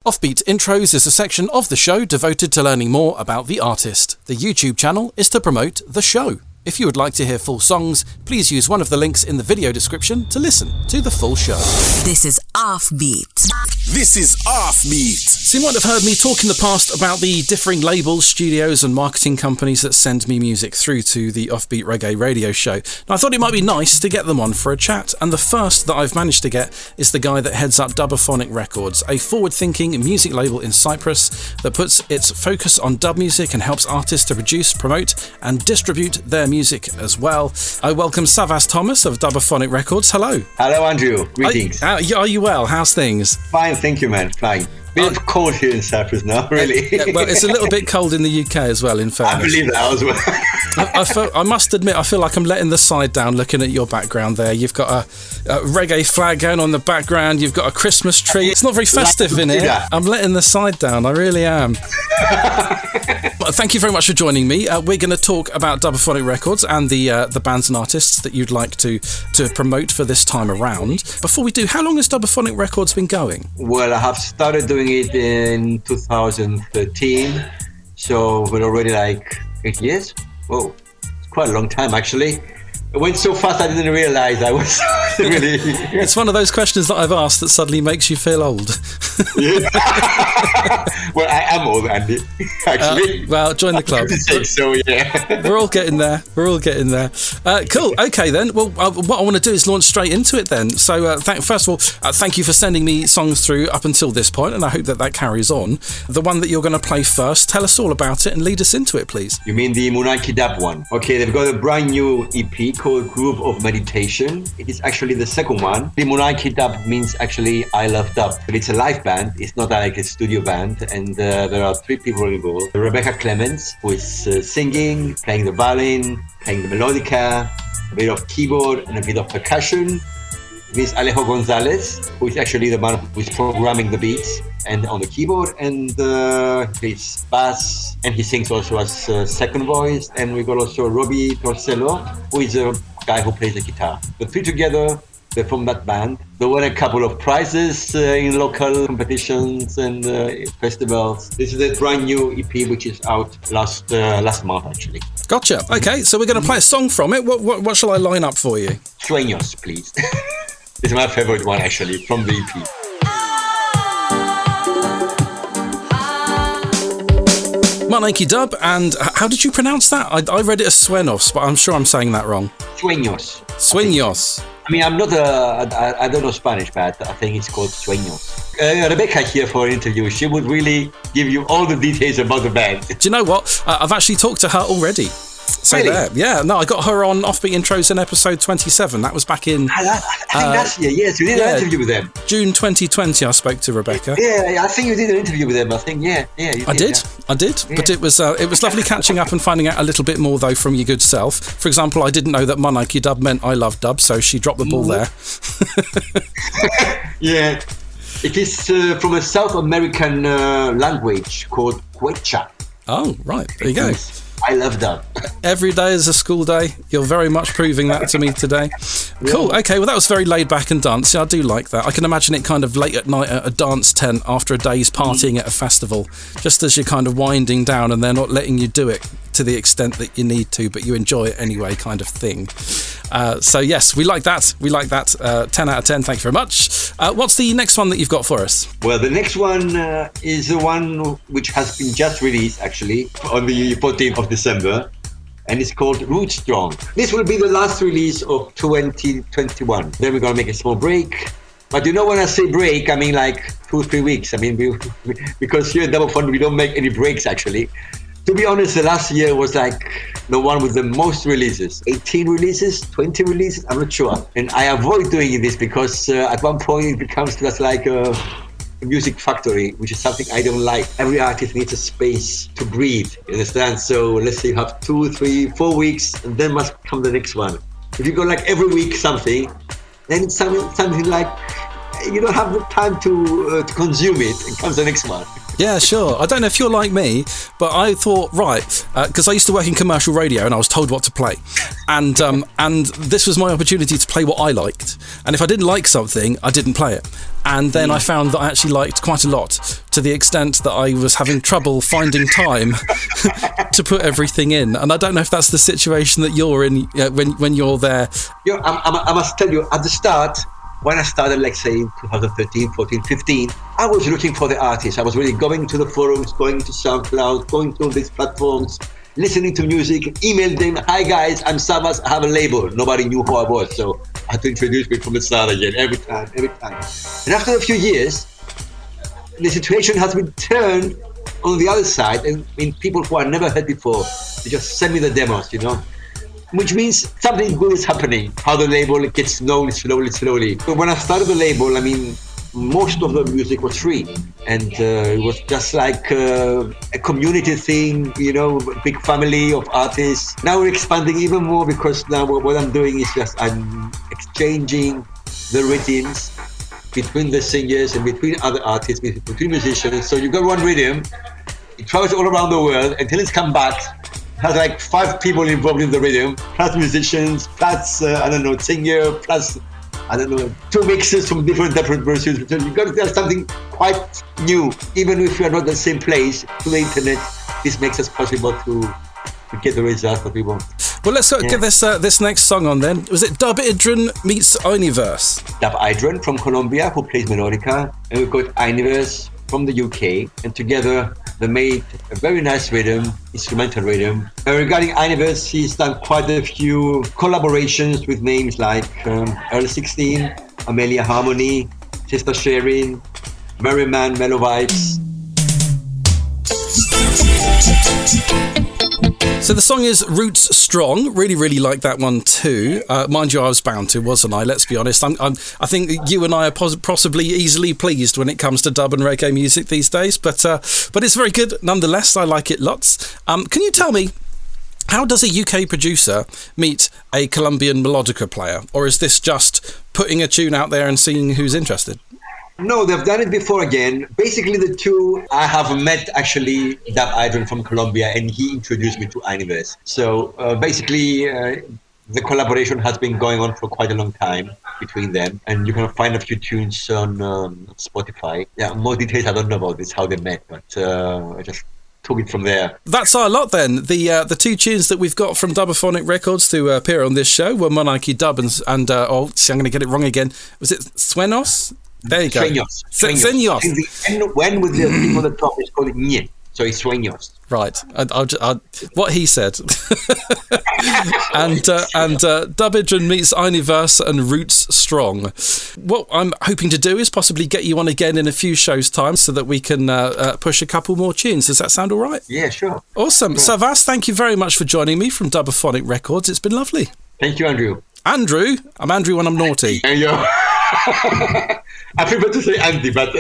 Offbeat Intros is a section of the show devoted to learning more about the artist. The YouTube channel is to promote the show. If you would like to hear full songs, please use one of the links in the video description to listen to the full show. This is Offbeat. This is Offbeat. So you might have heard me talk in the past about the differing labels, studios and marketing companies that send me music through to the Offbeat Reggae Radio show. And I thought it might be nice to get them on for a chat, and the first that I've managed to get is the guy that heads up Dubophonic Records, a forward-thinking music label in Cyprus that puts its focus on dub music and helps artists to produce, promote and distribute their music as well. I welcome Savvas Thomas of Dubophonic Records. Hello. Hello, Andrew. Greetings. Are you well? How's things? Fine, thank you, man. Fine. Bit cold here in Cyprus now, really. Yeah, well, it's a little bit cold in the UK as well, in fairness. I believe that as well. I must admit, I feel like I'm letting the side down looking at your background there. You've got a reggae flag going on the background. You've got a Christmas tree. It's not very festive in here. I'm letting the side down. I really am. Thank you very much for joining me. We're going to talk about Dubophonic Records and the bands and artists that you'd like to promote for this time around. Before we do, how long has Dubophonic Records been going? Well, I have started doing it in 2013, so we're already like 8 years. Whoa, it's quite a long time actually. It went so fast I didn't realize I was really... It's one of those questions that I've asked that suddenly makes you feel old. Yeah. Well, I am old, Andy, actually. Well, join the club. So, yeah. We're all getting there. Cool. Okay, then. Well, what I want to do is launch straight into it then. So, first of all, thank you for sending me songs through up until this point, and I hope that carries on. The one that you're going to play first, tell us all about it and lead us into it, please. You mean the Munaki Dub one? Okay, they've got a brand new EP called Groove of Meditation. It is actually the second one. The Munaki Dub means actually I love dub, but it's a live band. It's not like a studio band, and there are 3 people involved. Rebecca Clements, who is singing, playing the violin, playing the melodica, a bit of keyboard and a bit of percussion. There's Alejo Gonzalez, who is actually the man who is programming the beats and on the keyboard, and he plays bass, and he sings also as second voice. And we got also Robbie Torcello, who is a guy who plays the guitar. The 3 together, they're from that band. They won a couple of prizes in local competitions and festivals. This is a brand new EP which is out last month actually. Gotcha. Okay, so we're going to play a song from it. What shall I line up for you? Sueños, please. It's my favorite one actually from the EP. Munaki Dub, and how did you pronounce that? I read it as Sueños, but I'm sure I'm saying that wrong. Sueños. I mean, I'm not I don't know Spanish, but I think it's called Sueños. Rebecca here for an interview. She would really give you all the details about the band. Do you know what? I've actually talked to her already. So really? There, yeah, no, I got her on Offbeat Intros in episode 27. That was back in... I think last year, yes, you did an interview with them. June 2020, I spoke to Rebecca. Yeah, I think you did an interview with them, I think, yeah. I did, yeah. But it was lovely catching up and finding out a little bit more, though, from your good self. For example, I didn't know that Munaki Dub meant I love dub, so she dropped the ball there. Yeah, it is from a South American language called Quechua. Oh, right, there you go. I love that. Every day is a school day. You're very much proving that to me today. Cool. Okay, well, that was very laid back and dancey. I do like that. I can imagine it kind of late at night at a dance tent after a day's partying at a festival, just as you're kind of winding down and they're not letting you do it to the extent that you need to, but you enjoy it anyway, kind of thing. So yes, we like that. 10 out of 10. Thank you very much. What's the next one that you've got for us? Well, the next one is the one which has been just released actually on the 14th of December, and it's called Root Strong. This will be the last release of 2021. Then we're gonna make a small break. But you know, when I say break, I mean like 2 or 3 weeks. I mean, because here at Dubophonic we don't make any breaks actually. To be honest, the last year was like the one with the most releases. 18 releases, 20 releases, I'm not sure. And I avoid doing this because at one point it becomes just like a music factory, which is something I don't like. Every artist needs a space to breathe, you understand? So let's say you have 2, 3, 4 weeks, and then must come the next one. If you go like every week something, then it's something like you don't have the time to consume it, and comes the next one. Yeah, sure. I don't know if you're like me, but I thought, right, because I used to work in commercial radio and I was told what to play. And this was my opportunity to play what I liked. And if I didn't like something, I didn't play it. And then I found that I actually liked quite a lot, to the extent that I was having trouble finding time to put everything in. And I don't know if that's the situation that you're in when you're there. I must tell you, at the start, when I started, like say 2013, 14, 15, I was looking for the artists. I was really going to the forums, going to SoundCloud, going to these platforms, listening to music, emailed them, hi guys, I'm Savvas, I have a label. Nobody knew who I was, so I had to introduce me from the start again, every time. And after a few years, the situation has been turned on the other side, and people who I never heard before, they just send me the demos, which means something good is happening, how the label gets known slowly. But when I started the label, most of the music was free. And it was just like a community thing, a big family of artists. Now we're expanding even more, because now what I'm doing is just I'm exchanging the rhythms between the singers and between other artists, between musicians. So you got one rhythm, it travels all around the world until it's come back. Has like 5 people involved in the rhythm, plus musicians, plus singer, plus 2 mixes from different versions. So you got to tell something quite new, even if we are not in the same place. Through the internet, this makes it possible to get the results that we want. Well, let's get this next song on then. Was it Dub Idran meets Universe? Dub Idran from Colombia, who plays melodica, and we've got Universe from the UK, and together they made a very nice rhythm, instrumental rhythm. Regarding Universe, he's done quite a few collaborations with names like Earl 16, Amelia Harmony, Sister Sharing, Merryman, Mellow Vibes. So the song is Roots Strong. Really, really like that one too. Mind you, I was bound to, wasn't I? Let's be honest. I think you and I are possibly easily pleased when it comes to dub and reggae music these days. But it's very good nonetheless. I like it lots. Can you tell me, how does a UK producer meet a Colombian melodica player? Or is this just putting a tune out there and seeing who's interested? No, they've done it before again. Basically, the two, I have met actually Dub Idran from Colombia, and he introduced me to Universe. So basically, the collaboration has been going on for quite a long time between them, and you can find a few tunes on Spotify. Yeah, more details I don't know about this, how they met, but I just took it from there. That's our lot then. The 2 tunes that we've got from Dubophonic Records to appear on this show were Monarchy Dub and I'm going to get it wrong again. Was it Sueños? There you go. Sueños. When with the thing on the top, it's called Nye. So it's Sueños. Right. I'll what he said. and Dub Idran meets Universe and Roots Strong. What I'm hoping to do is possibly get you on again in a few shows' time so that we can push a couple more tunes. Does that sound all right? Yeah, sure. Awesome. Sure. Savvas, thank you very much for joining me from Dubophonic Records. It's been lovely. Thank you, Andrew. Andrew? I'm Andrew when I'm naughty. I prefer to say Andy, but...